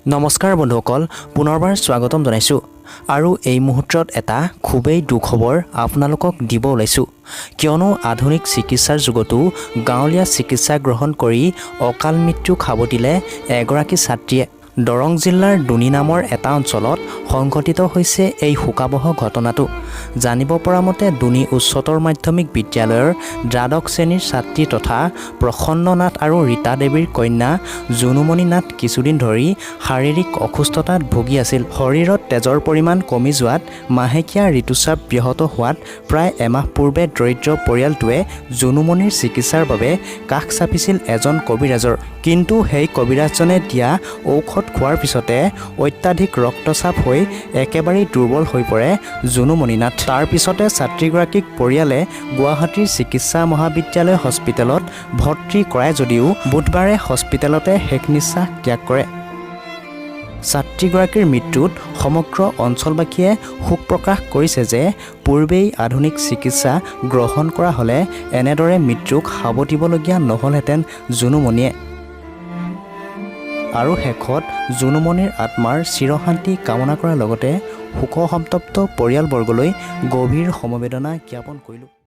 নমস্কাৰ বন্ধুসকল, পুনৰবাৰ স্বাগতম জনাইছোঁ আৰু এই মুহূৰ্তত এটা খুবেই দুখ খবৰ আপোনালোকক দিব ওলাইছোঁ। কিয়নো আধুনিক চিকিৎসাৰ যুগতো গাঁৱলীয়া চিকিৎসা গ্ৰহণ কৰি অকাল মৃত্যু খাবতিলে এগৰাকী ছাত্ৰীয়ে। দৰং জিলাৰ দুনি নামৰ এটা অঞ্চলত সংঘটিত হৈছে এই শোকাবহ ঘটনাটো। জানিব পৰা মতে দুনি উচ্চতৰ মাধ্যমিক বিদ্যালয়ৰ দ্বাদশ শ্ৰেণীৰ ছাত্ৰী তথা প্ৰসন্ন নাথ আৰু ৰীতা দেৱীৰ কন্যা জুনুমনি নাথ কিছুদিন ধৰি শাৰীৰিক অসুস্থতাত ভুগি আছিল। শৰীৰত তেজৰ পৰিমাণ কমি যোৱাত মাহেকীয়া ঋতুস্ৰাৱ ব্যাহত হোৱাত প্ৰায় এমাহ পূৰ্বে দৰিদ্ৰ পৰিয়ালটোৱে জুনুমনিৰ চিকিৎসাৰ বাবে কাষ চাপিছিল এজন কবিৰাজৰ। কিন্তু সেই কবিৰাজজনে দিয়া ঔষধ খোৱাৰ পিছতে অত্যাধিক ৰক্তচাপ হৈ একেবাৰেই দুৰ্বল হৈ পৰে জুনুমনি নাথ। তাৰ পিছতে ছাত্ৰীগৰাকীক পৰিয়ালে গুৱাহাটীৰ চিকিৎসা মহাবিদ্যালয় হস্পিটেলত ভৰ্তি কৰায় যদিও বুধবাৰে হস্পিটেলতে শেষ নিশ্বাস ত্যাগ কৰে। ছাত্ৰীগৰাকীৰ মৃত্যুত সমগ্ৰ অঞ্চলবাসীয়ে শোক প্ৰকাশ কৰিছে যে পূৰ্বেই আধুনিক চিকিৎসা গ্ৰহণ কৰা হ'লে এনেদৰে মৃত্যুক সাৱটিবলগীয়া নহ'লহেঁতেন জুনুমনিয়ে। আৰু শেষত জুনুমনিৰ আত্মাৰ চিৰশান্তি কামনা কৰাৰ লগতে শোকসন্তপ্ত পৰিয়ালবৰ্গলৈ গভীৰ সমবেদনা জ্ঞাপন কৰিলোঁ।